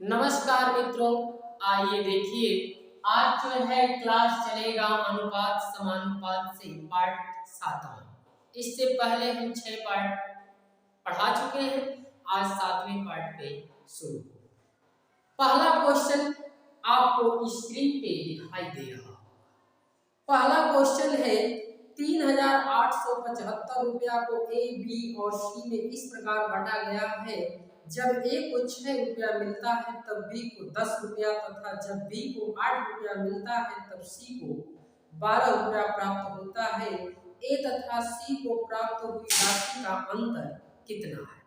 नमस्कार मित्रों, आइए देखिए आज जो है क्लास चलेगा अनुपात समानुपात से पार्ट 7वां। इससे पहले हम 6 पार्ट पढ़ा चुके हैं। आज 7वें पार्ट पे शुरू। पहला क्वेश्चन आपको स्क्रीन पे दिखाई दे रहा। पहला क्वेश्चन है 3875 रुपया को ए, बी और सी में इस प्रकार बांटा गया है। जब ए को 6 रुपया मिलता है तब बी को 10 रुपया तथा जब बी को 8 रुपया मिलता है तब सी को 12 रुपया प्राप्त होता है। ए तथा सी को प्राप्त हुई राशि का अंतर कितना है?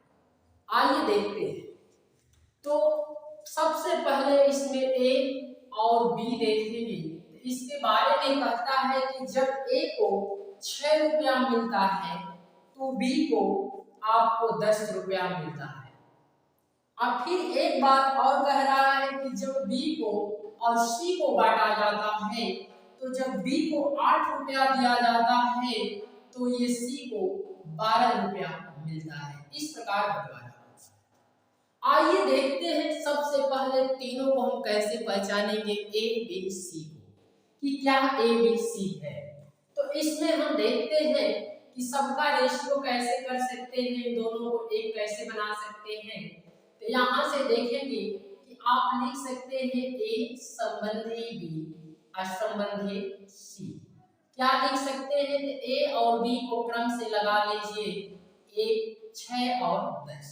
आइए देखते हैं। तो सबसे पहले इसमें ए और बी देखेंगे। इसके बारे में कहता है कि जब ए को 6 रुपया मिलता है तो बी को आपको 10 रुपया मिलता है। अब फिर एक बात और कह रहा है कि जब बी को और सी को बांटा जाता है तो जब बी को 8 रुपया दिया जाता है तो ये सी को 12 रुपया मिलता है। इस प्रकार बंटवारा। आइए देखते हैं सबसे पहले तीनों को हम कैसे पहचानेंगे ए बी सी को कि क्या ए बी सी है। तो इसमें हम देखते हैं कि सबका रेशियो कैसे कर सकते हैं, दोनों को एक कैसे बना सकते हैं। तो यहाँ से देखेंगे कि आप लिख सकते हैं ए संबंधी बी असंबंधी सी। क्या लिख सकते हैं? ए और बी को क्रम से लगा लीजिए, 1, 6 और 10।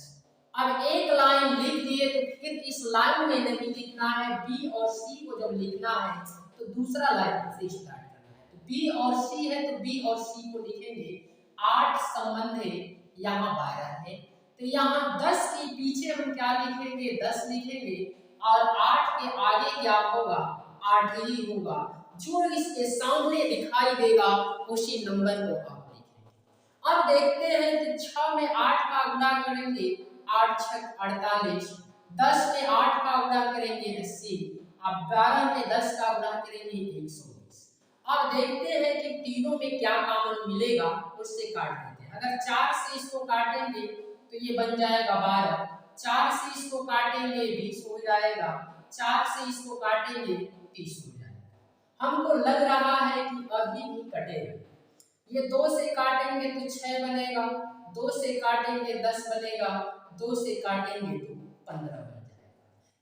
अब एक लाइन लिख दिए तो फिर इस लाइन में नहीं लिखना है। बी और सी को जब लिखना है तो दूसरा लाइन से स्टार्ट करना है। तो बी और सी है तो बी और सी को लिखेंगे 8 संबंधी, यहाँ 12 है तो यहाँ 10 के पीछे हम क्या लिखेंगे? 10 लिखेंगे और 8 के आगे क्या होगा? 8 ही होगा। जो इसके सामने दिखाई देगा उसी नंबर को आप लिखेंगे। अब देखते हैं कि 6 में 8 का गुणा करेंगे, 8 6 48, 10 में 8 का गुणा करेंगे 80, अब 12 में 10 का गुणा करेंगे 120। अब देखते हैं कि तीनों में क्या कॉमन मिलेगा, उससे काट देते हैं। अगर 4 से इसको काटेंगे तो ये बन जाएगा 12, 4 से इसको काटेंगे 20 हो जाएगा, 4 से इसको काटेंगे 30 हो जाएगा। हमको लग रहा है कि अभी भी कटेगा। ये 2 से काटेंगे तो 6 बनेगा, 2 से काटेंगे 10 बनेगा, 2 से काटेंगे तो 15 बन जाएगा।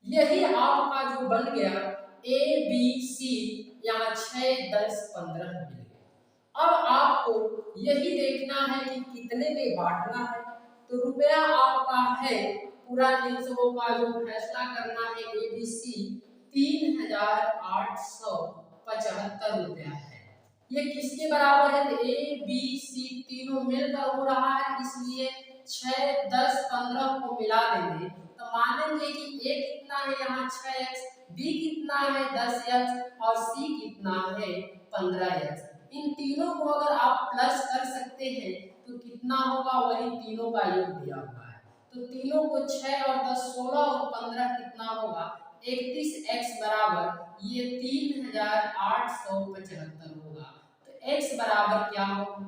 यही आपका जो बन गया ए बी सी, यहाँ 6 10 15 मिल गया। अब आपको यही देखना है कि कितने में बांटना है। तो रुपया आपका है पूरा इन सबों का जो फैसला करना है ए बी सी 3875 रुपया है। ये किसके बराबर है? तो ए बी सी तीनों मिलकर हो रहा है, इसलिए 6 10 15 को मिला देंगे तो मानेंगे कि ए कितना है यहाँ 6x, बी कितना है 10x और सी कितना है 15x। इन तीनों को अगर आप प्लस कर सकते हैं तो कितना होगा? वही तीनों का योग दिया हुआ है। तो तीनों को 6 और 10 16 और 15 कितना होगा? 31x बराबर ये 3875 होगा। तो x बराबर क्या होगा?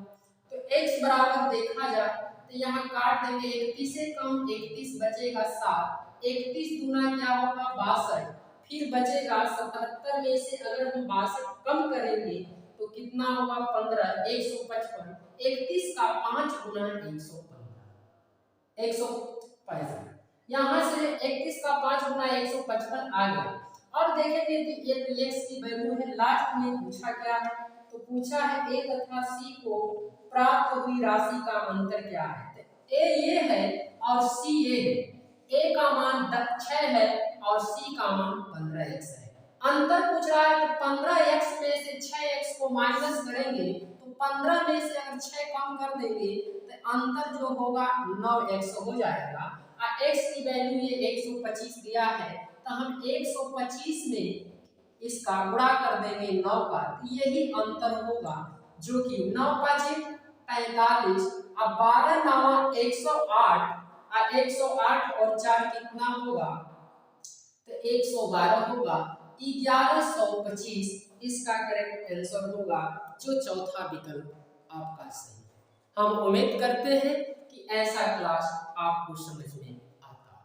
तो x बराबर देखा जाए तो यहाँ काट देंगे, 31 से कम 31 बचेगा 7, 31 दूना क्या होगा? 62, फिर बचेगा 77 में से अगर हम 62 कम करेंगे तो कितना होगा? 15, 155, 31 का 5 गुना 115, 155। यहाँ से 31 का 5 गुना 155 आ गया। अब देखेंगे कि ये तो x की वैल्यू है। लास्ट में पूछा क्या है? तो पूछा है ए तथा सी को प्राप्त हुई राशि का अंतर क्या है। ए ये है और सी ये है। ए का मान 6 है और सी का मान 15x है। अंतर पूछ रहा है तो 15x में से 6x को माइनस करेंगे तो 15 में से अगर 6 कम कर देंगे तो अंतर जो होगा 9x हो जाएगा। x की वैल्यू ये 125 दिया है तो हम 125 में इसका गुणा कर देंगे 9 का, यही अंतर होगा जो कि 9 5 45, अब 12 9 108, 108 और 4 कितना होगा? तो 112 होगा। 1125 इसका करेक्ट आंसर होगा, जो चौथा विकल्प आपका सही है। हम उम्मीद करते हैं कि ऐसा क्लास आपको समझ में आता है।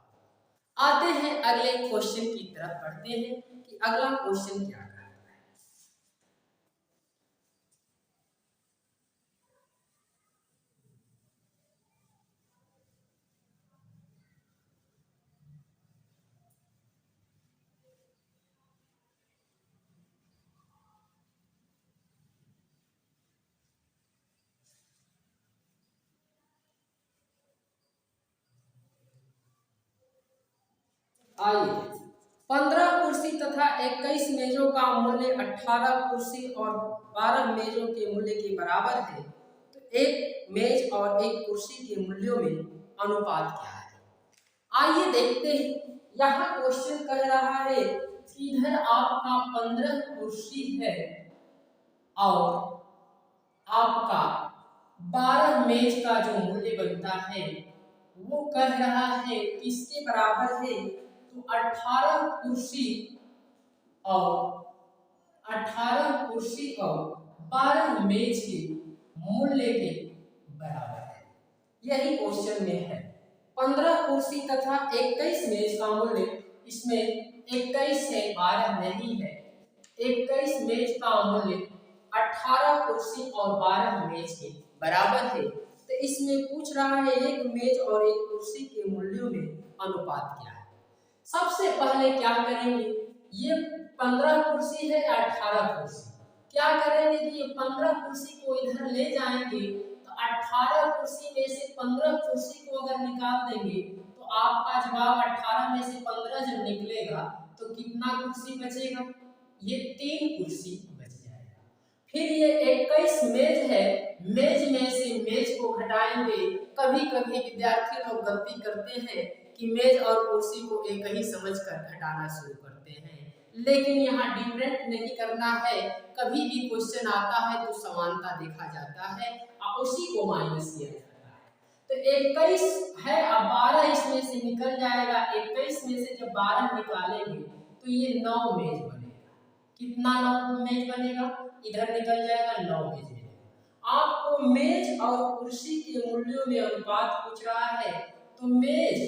आते हैं अगले क्वेश्चन की तरफ, पढ़ते हैं कि अगला क्वेश्चन क्या है। आइए, 15 कुर्सी तथा 21 मेजों का मूल्य 18 कुर्सी और 12 मेजों के मूल्य के बराबर है, तो एक मेज और एक कुर्सी के मूल्यों में अनुपात क्या है। आइए देखते हैं। यहाँ क्वेश्चन कह रहा है कि इधर आपका 15 कुर्सी है और आपका 12 मेज का जो मूल्य बनता है वो कह रहा है किसके बराबर है, तो 18 मेज के मूल्य के बराबर है। यही क्वेश्चन में है। 15 कुर्सी तथा 21 मेज का मूल्य, इसमें 21 है 12 नहीं है। 21 मेज का मूल्य 18 कुर्सी और 12 मेज के बराबर है। तो इसमें पूछ रहा है एक मेज और एक कुर्सी के मूल्यों में अनुपात क्या है। सबसे पहले क्या करेंगे, ये 15 कुर्सी है या 18 कुर्सी, क्या करेंगे कि ये 15 कुर्सी को इधर ले जाएंगे, तो 18 कुर्सी में से 15 कुर्सी को अगर निकाल देंगे तो आपका जवाब 18 में से 15 जब निकलेगा तो कितना कुर्सी बचेगा, ये 3 कुर्सी बच जाएगा। फिर ये 21 मेज है, मेज में से मेज को घटाएंगे। कभी कभी विद्यार्थी लोग गलती करते हैं कि मेज और कुर्सी को एक ही समझकर घटाना शुरू करते हैं, लेकिन यहाँ डिफरेंट नहीं करना है। कभी भी क्वेश्चन आता है तो समानता देखा जाता है और उसी को माइनस किया जाता है। तो 21 है अब 12 इसमें से निकल जाएगा। 21 में से जब 12 निकालेंगे तो ये 9 मेज बनेगा। कितना 9 मेज बनेगा, इधर निकल जाएगा 9 मेज बनेगा। आपको मेज और कुर्सी के मूल्यों में अनुपात पूछ रहा है, तो मेज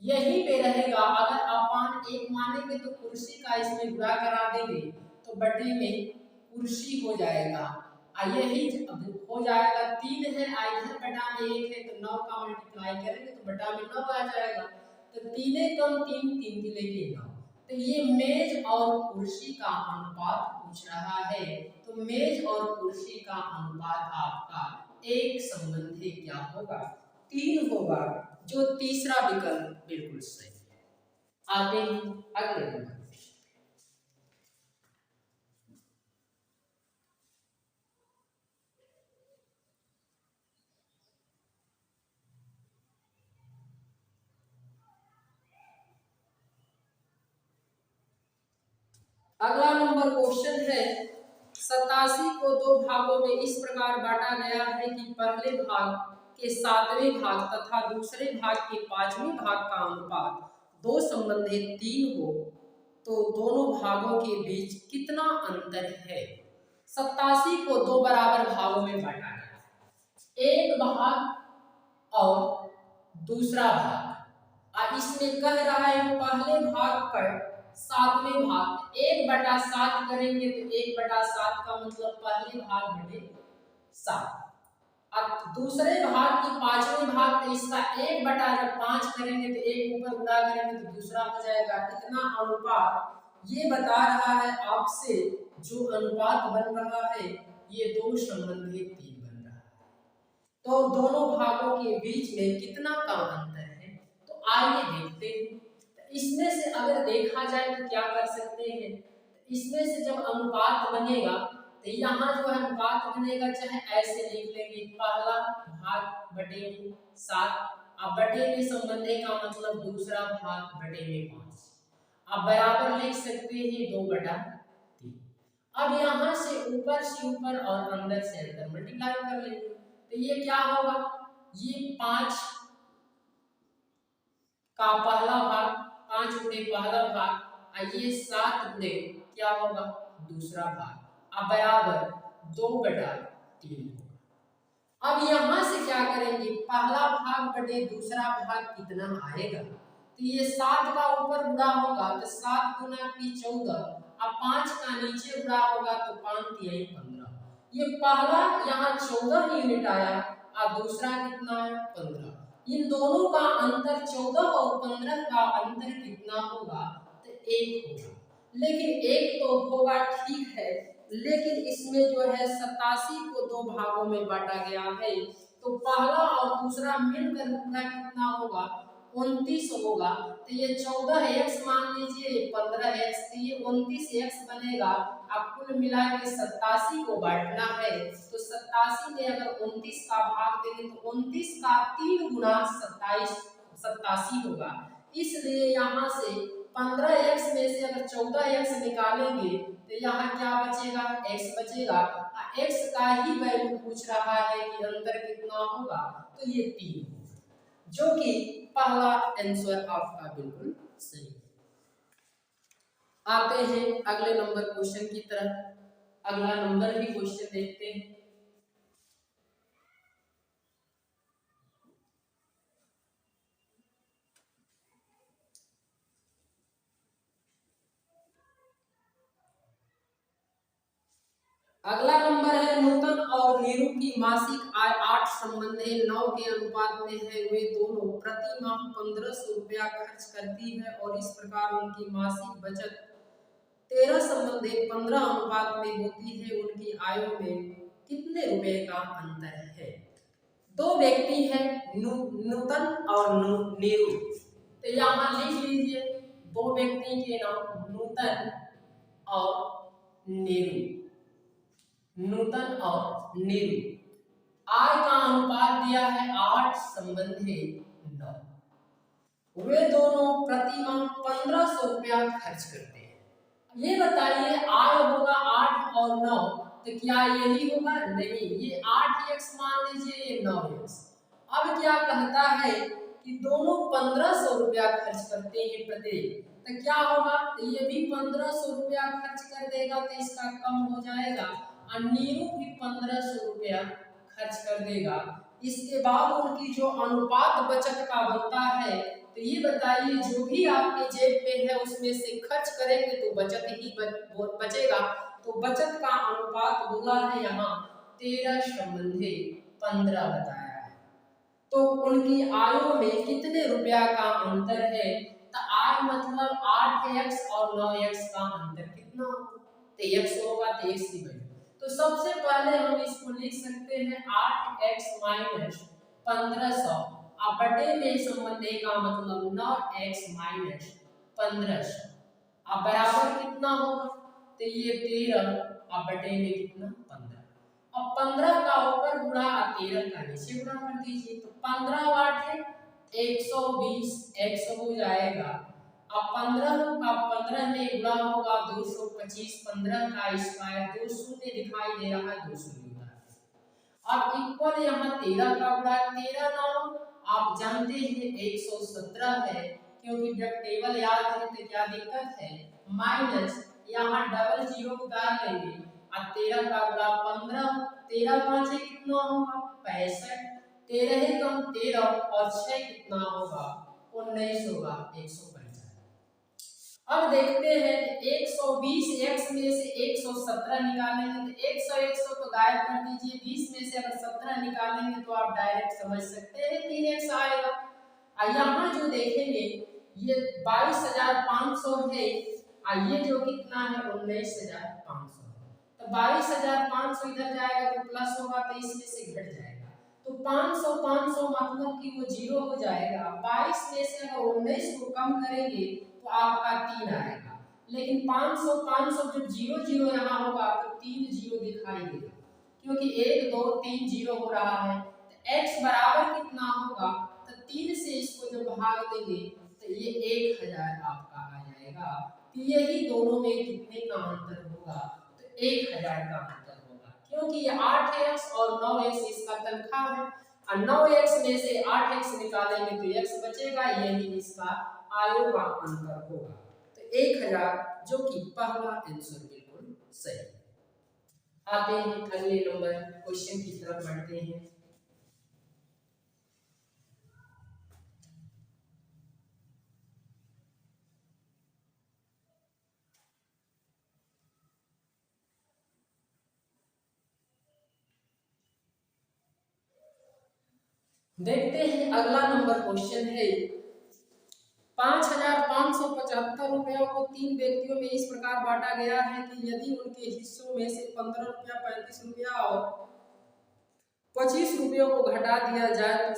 यहीं पे रहेगा। अगर अपान 1 मानेंगे तो कुर्सी का इसमें गुणा करा देंगे तो बटे में कुर्सी हो जाएगा। यही हो जाएगा 3 है, इधर बटा में 1 है तो 9 का मल्टीप्लाई करेंगे तो बटा में 9 आ जाएगा। तो 3 कम 3, 3 के 9। तो ये मेज और कुर्सी का अनुपात पूछ रहा है। तो मेज और कुर्सी का अनुपात आपका एक संबंधी क्या होगा, 3 होगा, जो तीसरा विकल्प बिल्कुल सही है। आते हैं अगले नंबर। अगला नंबर क्वेश्चन है, 87 को 2 भागों में इस प्रकार बांटा गया है कि पहले भाग के 7वें भाग तथा दूसरे भाग के 5वें भाग का अनुपात 2 संबंधी 3 हो, तो दोनों भागों के बीच कितना अंतर है। 87 को 2 बराबर भागों में बांटा गया, एक भाग और दूसरा भाग। इसमें कह रहा है पहले भाग पर 7वें भाग, 1/7 करेंगे तो 1/7 का मतलब पहले भाग बटे 7। अब दूसरे भाग की 5वें भाग, तो इसका 1/5 करेंगे तो 1 ऊपर गुणा करेंगे तो दूसरा हो जाएगा। इतना अनुपात ये बता रहा है आपसे, जो अनुपात बन रहा है ये 2 संबंधी 3 बन रहा है। तो दोनों भागों के बीच में कितना का अंतर है, तो आइए देखते हैं। इसमें से अगर देखा जाए तो क्या कर सकते हैं, इसमें से जब अनुपात बनेगा तो यहाँ जो है अनुपात बनेगा, चाहे ऐसे लिख लेंगे पहला भाग बटे में 7, अब बटे में संबंधी का मतलब दूसरा भाग बटे में 5। अब बराबर लिख सकते हैं 2/3। अब यहाँ से ऊपर और अंदर से अंदर मल्टीप्लाई कर लेंगे तो ये क्या होगा, ये 5 का पहला भाग, 5 गुणे पहला भाग, और ये 7 गुणे क्या होगा, दूसरा भाग। अब बराबर 2/3 होगा। अब यहाँ से क्या करेंगे, पहला भाग बटे दूसरा भाग कितना आएगा, तो ये 7 का ऊपर गुणा होगा तो 7 गुना की 14, अब 5 का नीचे गुणा होगा तो 5 तिहाई 15। ये पहला यहाँ 14 यूनिट आया और दूसरा कितना है 15। इन दोनों का अंतर 14 और 15 का अंतर कितना होगा तो 1 होगा। लेकिन 1 तो होगा ठीक है, लेकिन इसमें जो है 87 को 2 भागों में बांटा गया है, तो पहला और दूसरा मिलकर पूरा कितना होगा 29 होगा। तो ये 14x मान लीजिए, ये 15x, तो ये 29x बनेगा। अब कुल मिला के 87 को बांटना है, तो 87 में अगर 29 का भाग देंगे तो 29 का 3 गुना 87 होगा। इसलिए यहाँ से 15x में से अगर 14x निकालेंगे तो यहाँ क्या बचेगा x बचेगा। x का ही वैल्यू पूछ रहा है कि अंतर कितना होगा, तो ये 3 होगा, जो कि पहला आंसर आपका बिल्कुल सही है। आते हैं अगले नंबर क्वेश्चन की तरफ। अगला नंबर भी क्वेश्चन देखते हैं। अगला नंबर है नूतन और नीरू की मासिक आय 8 संबंधी 9 के अनुपात में है। वे दोनों प्रति माह 1500 रुपया खर्च करती है और इस प्रकार उनकी मासिक बचत 13 संबंधी 15 अनुपात में होती है। उनकी आयों में कितने रुपए का अंतर है। दो व्यक्ति हैं नूतन और नीरू, तो यहाँ लिख लीजिए दो व्यक्ति के नाम नूतन और नीरू। नूतन और नीरू, आय का अनुपात दिया है 8 संबंधी 9। वे दोनों प्रति माह 1500 रुपया खर्च करते हैं। ये बताइए आय होगा 8 और 9, तो क्या यही होगा? नहीं, ये 8x मान लीजिए, ये 9x। अब क्या कहता है कि दोनों 1500 रुपया खर्च करते हैं प्रत्येक, तो क्या होगा? तो ये भी 1500 रुपया खर्च कर देगा, तो इसका कम हो जाएगा। और नीरू भी 1500 रुपया खर्च कर देगा। इसके बाद उनकी जो अनुपात बचत का बनता है, तो ये बताइए जो भी आपके जेब में है उसमें से खर्च करेंगे तो बचत ही बचेगा। तो बचत का अनुपात बोला है यहाँ 13 संबंधी 15 बताया है। तो उनकी आयों में कितने रुपया का अंतर है? तो आय मतलब 8x और 9x का अंतर कितना होगा? तो x होगा, तो x की वैल्यू। तो सबसे पहले हम इसको लिख सकते हैं 8x माइनस 1500 अब बटे में संबंधी का मतलब 9x माइनस 1500 अब बराबर कितना होगा? तो ये 13 अब बटे में कितना 15। अब 15 का ऊपर गुणा और 13 का नीचे गुणा कर दीजिए, तो 15 बाटे 120 x हो जाएगा। अब 15 का 15 में गुणा होगा 225, 15 का स्क्वायर, 2 शून्य दिखाई दे रहा है, 2 शून्य होता है। अब इक्वल यहाँ 13 का गुणा 13 9, आप जानते हैं 117 है, क्योंकि जब टेबल याद करें तो क्या दिक्कत है, माइनस यहाँ डबल जीरो उतार लेंगे और 13 का गुणा 15, 13 5 कितना होगा 65, 13 कम 13 और 6 कितना होगा 19 होगा 150। अब देखते हैं 120x में से 117 निकालेंगे तो 100 को गायब कर दीजिए, 20 में से अगर 17 निकालेंगे तो आप डायरेक्ट समझ सकते हैं 3x आएगा। और यहाँ जो देखेंगे ये 22,500 है और ये जो कितना है 19,500 है, तो 22,500 इधर जाएगा तो प्लस होगा, तो इसमें से घट जाएगा, तो 500 500 मतलब कि वो जीरो हो जाएगा। 22 में से अगर 19 को कम करेंगे तो आपका 3 आएगा, लेकिन 500 500 जब 0 0 यहाँ होगा तो 3 0 दिखाई देगा, क्योंकि 1 2 3 0 हो रहा है। तो x बराबर कितना होगा, तो 3 से इसको जब भाग देंगे तो ये 1000 आपका आ जाएगा। तो यही दोनों में कितने का अंतर होगा, तो 1000 का अंतर होगा, क्योंकि ये 8x और 9x इसका तनख्वाह है और 9x में से 8x निकालेंगे तो x बचेगा, यही इसका आयों का अंतर होगा। तो 1000 जो कि पहला आंसर बिल्कुल सही। आते हैं अगले नंबर क्वेश्चन की तरफ बढ़ते हैं। देखते हैं अगला नंबर क्वेश्चन है 5,575 रुपयों को 3 व्यक्तियों में इस प्रकार बांटा गया है कि यदि उनके हिस्सों में से 15 रुपया, 35 रुपया और 25 रुपयों को घटा दिया जाए तो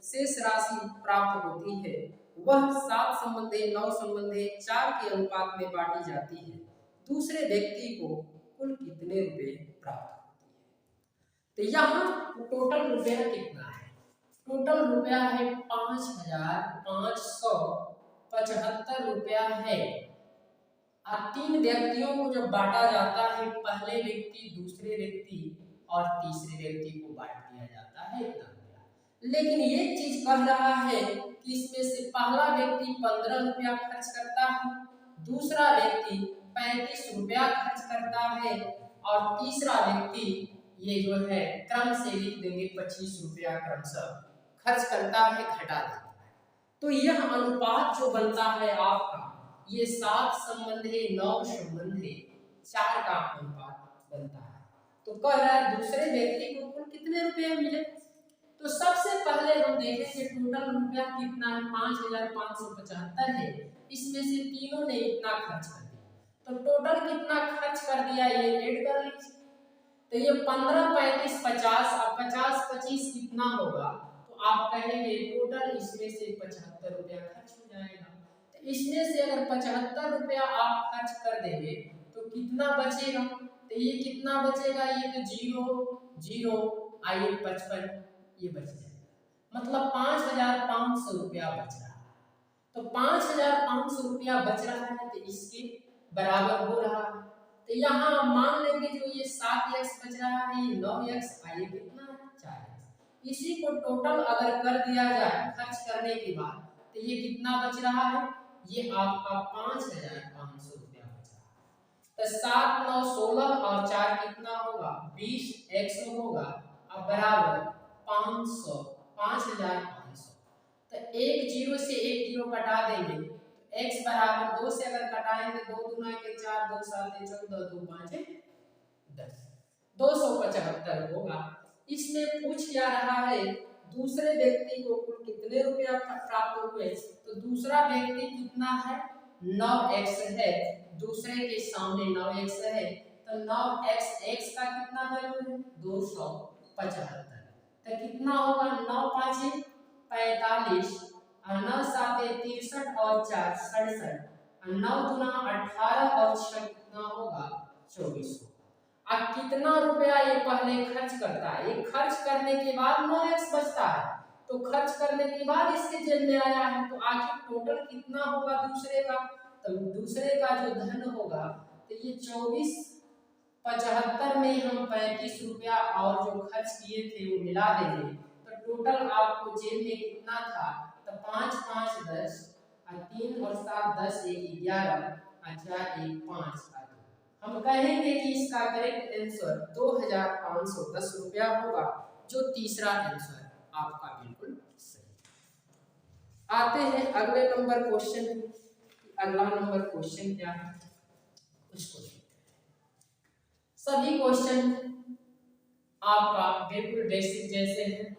शेष राशि प्राप्त होती है। वह 7 संबंधी 9 संबंधी 4 के अनुपात में बांटी जाती है। दूसरे व्यक्ति को कुल कितने रुपए प्राप्त होते हैं? तो यहाँ टोटल रुपया कितना है? टोटल रुपया है 5,575 रुपया है। अब 3 व्यक्तियों को जब बांटा जाता है, पहले व्यक्ति, दूसरे व्यक्ति और तीसरे व्यक्ति को बांट दिया जाता है इतना रुपया। लेकिन ये चीज कह रहा है कि इसमें से पहला व्यक्ति 15 रुपया खर्च करता है, दूसरा व्यक्ति 35 रुपया खर्च करता है और तीसरा व्यक्ति ये जो है क्रम से लिख देंगे 25 रुपया क्रमशः खर्च करता है, घटा देता है। तो यह अनुपात जो बनता है आपका, ये 7 संबंधी 9 संबंधी 4 का अनुपात बनता है। तो कह रहा है दूसरे व्यक्ति को कुल कितने रुपए मिले। तो सबसे पहले हम देखेंगे टोटल रुपया कितना है, 5,575 है। इसमें से तीनों ने इतना खर्च कर दिया, तो टोटल कितना खर्च कर दिया ये ऐड कर लीजिए। तो ये 15, 35, 50, अब 50, 25 कितना होगा, तो आप कहेंगे टोटल इसमें से 75 रुपया खर्च हो जाएगा। तो इसमें से अगर 75 रुपया आप खर्च कर देंगे तो कितना बचेगा? तो ये कितना बचेगा, ये तो 0 0 आइए 55 ये बच जाएगा, मतलब 5,500 रुपया बच रहा है। तो 5,500 रुपया बच रहा है तो इसके बराबर हो रहा है। तो यहाँ मान लेंगे जो ये 7x बच रहा है, ये 9x, आइए कितना है 4x। इसी को टोटल अगर कर दिया जाए खर्च करने के बाद तो ये कितना बच रहा है, ये आपका 5,500 रुपया बच रहा है। तो 7, 9, 16 और 4 कितना होगा, 20x होगा, अब बराबर 500, 5,500। तो एक जीरो से एक जीरो कटा देंगे, x बराबर 2 से अगर कटाएंगे 2 दूना के 4, 2 7 14, 2 5 10, 275 होगा। इसमें पूछ क्या रहा है, दूसरे व्यक्ति को कुल कितने रुपया प्राप्त हुए। तो दूसरा व्यक्ति कितना है, 9x है, दूसरे के सामने 9x है, तो 9x x का कितना वैल्यू है 275। तो कितना होगा, 9 5 45 और 9 7 63 और 4 67, 9 दूना 18 और 6 कितना होगा 24। अब कितना रुपया ये पहले खर्च करता है, ये खर्च करने के बाद 9x बचता है, तो खर्च करने के बाद इसके जेब में आया है, तो आखिर टोटल कितना होगा दूसरे का। तो दूसरे का जो धन होगा, तो ये 24 75 में हम 35 रुपया और जो खर्च किए थे वो मिला देंगे, तो टोटल आपको जेब में कितना था, तो 5 5 10 और 3 और 7 10 1 11 और 4 1 5। हम कहेंगे कि इसका करेक्ट आंसर 2,510 रुपया होगा, जो तीसरा आंसर आपका बिल्कुल सही। आते हैं अगले नंबर क्वेश्चन। अगला नंबर क्वेश्चन क्या है उसको देखते हैं। सभी क्वेश्चन आपका बिल्कुल बेसिक जैसे हैं।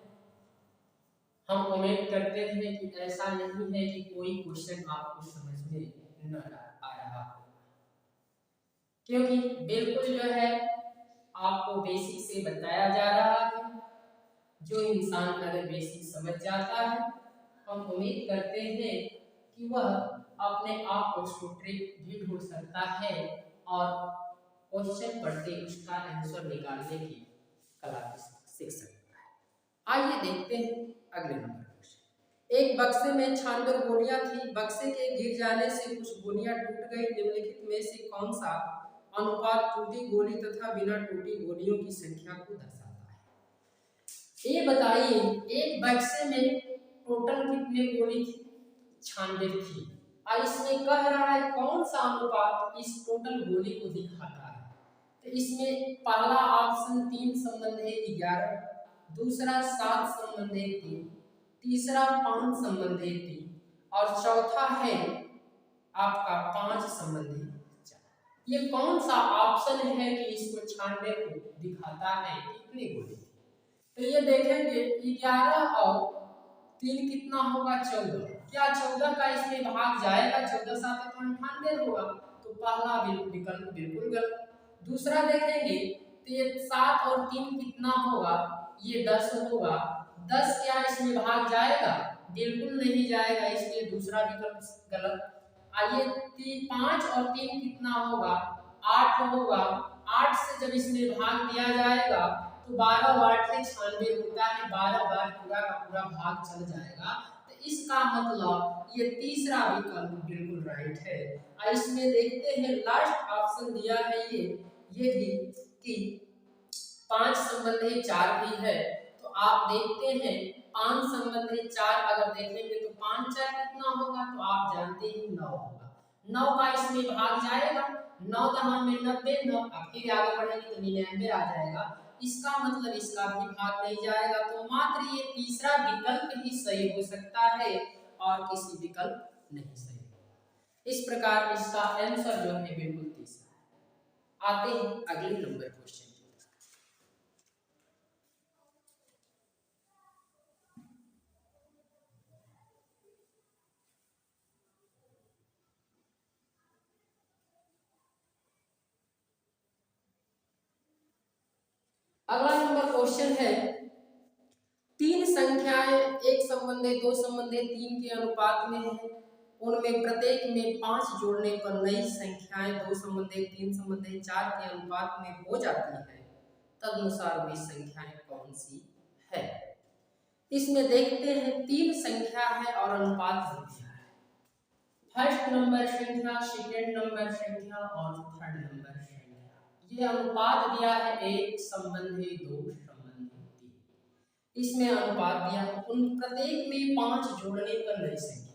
हम उम्मीद करते हैं कि ऐसा नहीं है कि कोई क्वेश्चन आपको समझ में न आ रहा हो, क्योंकि बिल्कुल जो है आपको बेसिक से बताया जा रहा है। जो इंसान अगर बेसिक समझ जाता है, हम उम्मीद करते हैं कि वह अपने आप उसको ट्रिक भी ढूंढ सकता है और क्वेश्चन पढ़ते उसका आंसर निकालने की कला सीख सकता है। आइए देखते हैं अगले नंबर क्वेश्चन। एक बक्से में 96 गोलियां थी, बक्से के गिर जाने से कुछ गोलियां टूट गई। निम्नलिखित में से कौन सा अनुपात टूटी गोली तथा बिना टूटी गोलियों की संख्या को दर्शाता है। ये बताइए, एक बक्से में टोटल कितने गोली थी, 96 थी, और इसमें कह रहा है कौन सा अनुपात इस टोटल गोली को दिखाता है। तो इसमें पहला ऑप्शन 3 संबंधी 11, दूसरा 7 संबंधी 3, तीसरा 5 संबंधी 3 और चौथा है आपका 5 संबंधी 4। ये कौन सा ऑप्शन है कि इसको 96 को दिखाता है कितनी गोली थी। तो ये देखेंगे 11 और 3 कितना होगा 14। क्या 14 का इसमें भाग जाएगा? 14 सात तो 98 होगा, तो पहला विकल्प बिल्कुल गलत। दूसरा देखेंगे तो ये 7 और 3 कितना होगा? ये 10 होगा। 10 क्या इसमें भाग जाएगा? बिल्कुल नहीं जाएगा, इसलिए दूसरा विकल्प गलत। आइए 5 और 3 कितना होगा? 8 होगा। 8 से जब इसमें भाग दिया जाएगा तो 12 और 8 96 होता है, 12 बार पूरा का पूरा भाग चल जाएगा। तो इसका मतलब ये तीसरा विकल्प बिल्कुल राइट है। और इसमें देखते हैं लास्ट ऑप्शन दिया है ये भी कि 5 संबंधी 4 भी है। तो आप देखते हैं 5 संबंधी 4 अगर देखेंगे तो 5 4 कितना होगा? तो आप जानते हैं 9 होगा। 9 का इसमें भाग जाएगा, 9 दहा में 90, 9 फिर आगे बढ़ेंगे तो 99 आ जाएगा। इसका मतलब इसका भी भाग नहीं जाएगा, तो मात्र ये तीसरा विकल्प ही सही हो सकता है और किसी विकल्प नहीं सही। इस प्रकार इसका आंसर जो है बिल्कुल तीसरा है। आते हैं अगले नंबर क्वेश्चन। अगला नंबर क्वेश्चन है, तीन संख्याएं एक संबंधी दो संबंधी 3 के अनुपात में है, उनमें प्रत्येक में 5 जोड़ने पर नई संख्याएं 2 संबंधी 3 संबंधी 4 के अनुपात में हो जाती है, तदनुसार वे संख्याएं कौन सी है? इसमें देखते हैं 3 संख्या है और अनुपात हो दिया है। फर्स्ट नंबर संख्या, सेकेंड नंबर संख्या और थर्ड नंबर संख्या, ये अनुपात दिया है 1 संबंधी 2 संबंधी 3। इसमें अनुपात दिया है, उन प्रत्येक में 5 जोड़ने पर नई संख्या।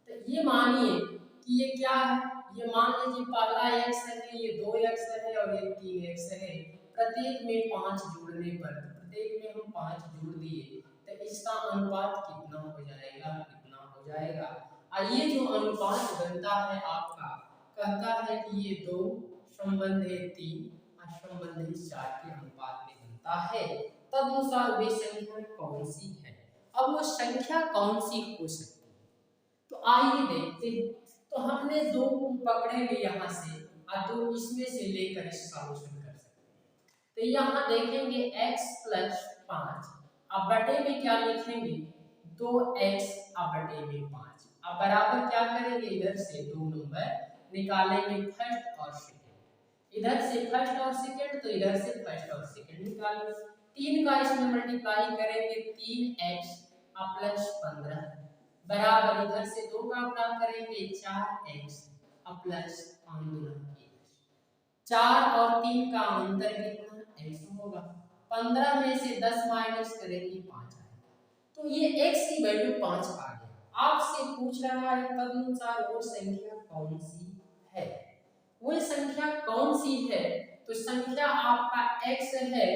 तो ये मानिए कि ये क्या है? ये मान लीजिए पहला x है, ये 2x है और ये 3x है। प्रत्येक में 5 जोड़ने पर, प्रत्येक में हम 5 जोड़ दिए तो इसका अनुपात कितना हो जाएगा? कितना हो जाएगा? और ये जो अनुपात बनता है आपका, कहता है कि ये 2 संबंधी 3 और संबंधी 4 के अनुपात में बनता है, तदनुसार वे संख्या कौन सी है? अब वो संख्या कौन सी हो सकती है? तो आइए देखते हैं। तो हमने 2 पकड़ेंगे यहाँ से और 2 इसमें से लेकर इस सॉल्यूशन कर सकते हैं। तो यहाँ देखेंगे x + 5, अब बटे में क्या लिखेंगे? 2x अब बटे में 5। अब बराबर क्या करेंगे? इधर से 2 नंबर निकालेंगे, फर्स्ट और सेकंड। इधर से फर्स्ट और सेकंड, तो इधर से फर्स्ट और सेकंड निकालेंगे। 3 का इसमें मल्टीप्लाई करेंगे, 3x + 15 बराबर इधर से 2 का गुणा करेंगे, 4x + 5 4 और 3 का अंतर कितना? x होगा। 15 में से 10 माइनस करेंगे 5 आएगा, तो ये x की वैल्यू 5 आ गया। आपसे पूछ रहा है तदनुसार वो संख्या कौन सी है? वो संख्या कौन सी है? तो संख्या आपका x है,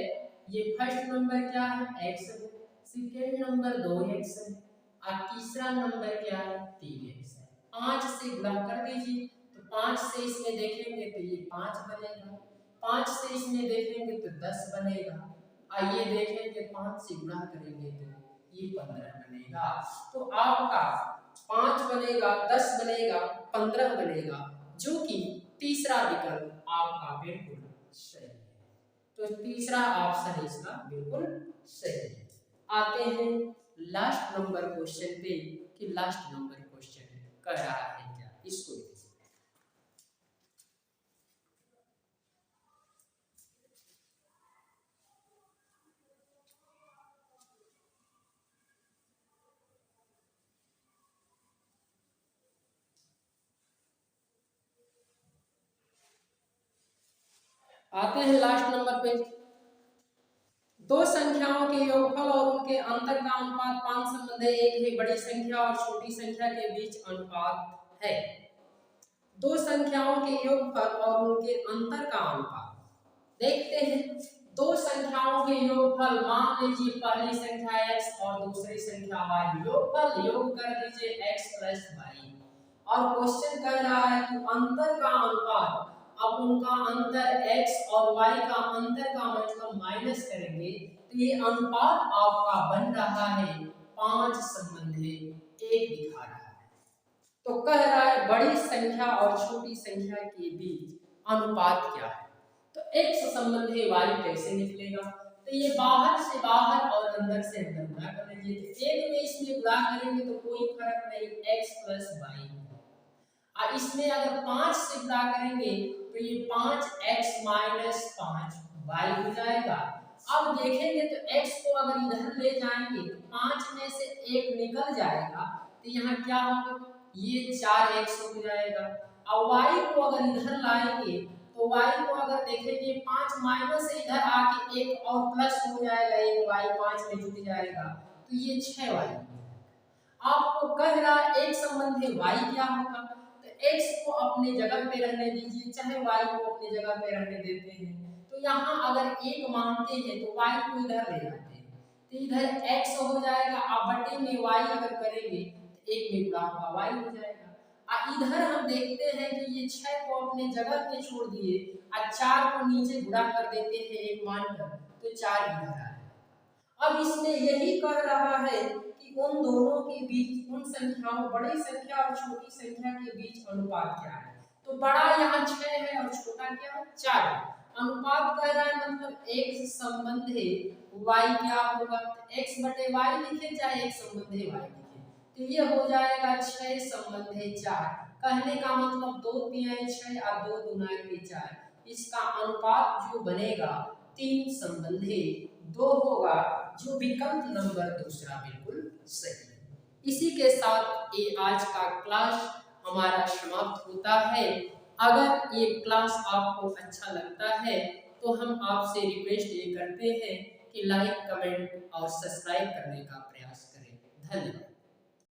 ये फर्स्ट नंबर क्या है? x है, सेकेंड नंबर 2x है और तीसरा नंबर क्या है? 3x है। 5 से गुणा कर दीजिए, तो 5 से इसमें देखेंगे तो ये 5 बनेगा, 5 से इसमें देखेंगे तो 10 बनेगा, आइए देखेंगे 5 से गुणा करेंगे तो ये 15 बनेगा। तो आपका 5 बनेगा, 10 बनेगा, 15 बनेगा, जो कि तीसरा विकल्प आपका बिल्कुल सही है। तो तीसरा ऑप्शन इसका बिल्कुल सही है। आते हैं लास्ट नंबर क्वेश्चन पे कि लास्ट नंबर क्वेश्चन कर रहा है क्या, इसको आते हैं लास्ट नंबर पे। दो संख्याओं के योगफल और उनके अंतर का अनुपात 5 संबंधी एक है, बड़ी संख्या और छोटी संख्या के बीच अनुपात है। दो संख्याओं के योगफल और उनके अंतर का अनुपात देखते हैं। दो संख्याओं के योगफल, मान लीजिए पहली संख्या x और दूसरी संख्या y, योगफल योग कर दीजिए x + y, और क्वेश्चन कह रहा है कि अंतर का अनुपात। अब उनका अंतर x और y का अंतर का मतलब माइनस करेंगे तो ये अनुपात आपका बन रहा है 5:1 दिखा रहा है। तो कह रहा है बड़ी संख्या और छोटी संख्या के बीच अनुपात क्या है। तो x संबंधी y कैसे निकलेगा, तो ये बाहर से बाहर और अंदर से अंदर गुणा कर लीजिए। तो एक में इसमें गुणा करेंगे तो कोई फर्क नहीं, x + y और इसमें अगर 5 से गुणा करेंगे तो ये 5x - 5y हो जाएगा। अब देखेंगे तो x को अगर इधर ले जाएंगे तो 5 में से 1 निकल जाएगा तो यहाँ क्या होगा, ये 4x हो जाएगा। और y को अगर इधर लाएंगे तो y को अगर देखेंगे 5 माइनस से इधर आके 1 और प्लस हो जाएगा, 1y 5 में जुड़ जाएगा तो ये 6y। आपको कह रहा है एक संबंधी y क्या होगा, तो x को अपने जगह पे रहने दीजिए, चाहे y को अपनी जगह पे रहने देते हैं। तो यहाँ अगर 1 मानते हैं तो y को इधर ले जाते हैं तो इधर x हो जाएगा, अब बटे में y अगर करेंगे तो 1 में गुणा होगा y हो जाएगा। इधर हम देखते हैं कि ये 6 को अपने जगह पे छोड़ दिए और 4 को नीचे गुणा कर देते हैं 1 मानकर, तो 4 इधर आ जाएगा। अब इसमें यही कह रहा है कि उन दोनों के बीच, उन संख्याओं बड़ी संख्या और छोटी संख्या के बीच अनुपात क्या है। तो बड़ा यहाँ 6 है और छोटा क्या है 4 है। अनुपात कह रहा है मतलब x संबंधी y क्या होगा, x/y लिखे चाहे x संबंधी y लिखे तो ये हो जाएगा 6/4। कहने का मतलब 2 तिहाई 6 और 2 दूना 4, इसका अनुपात जो बनेगा 3/2 होगा, जो विकल्प नंबर दूसरा बिल्कुल सही है। इसी के साथ ये आज का क्लास हमारा समाप्त होता है। अगर ये क्लास आपको अच्छा लगता है तो हम आपसे रिक्वेस्ट ये करते हैं कि लाइक, कमेंट और सब्सक्राइब करने का प्रयास करें। धन्यवाद।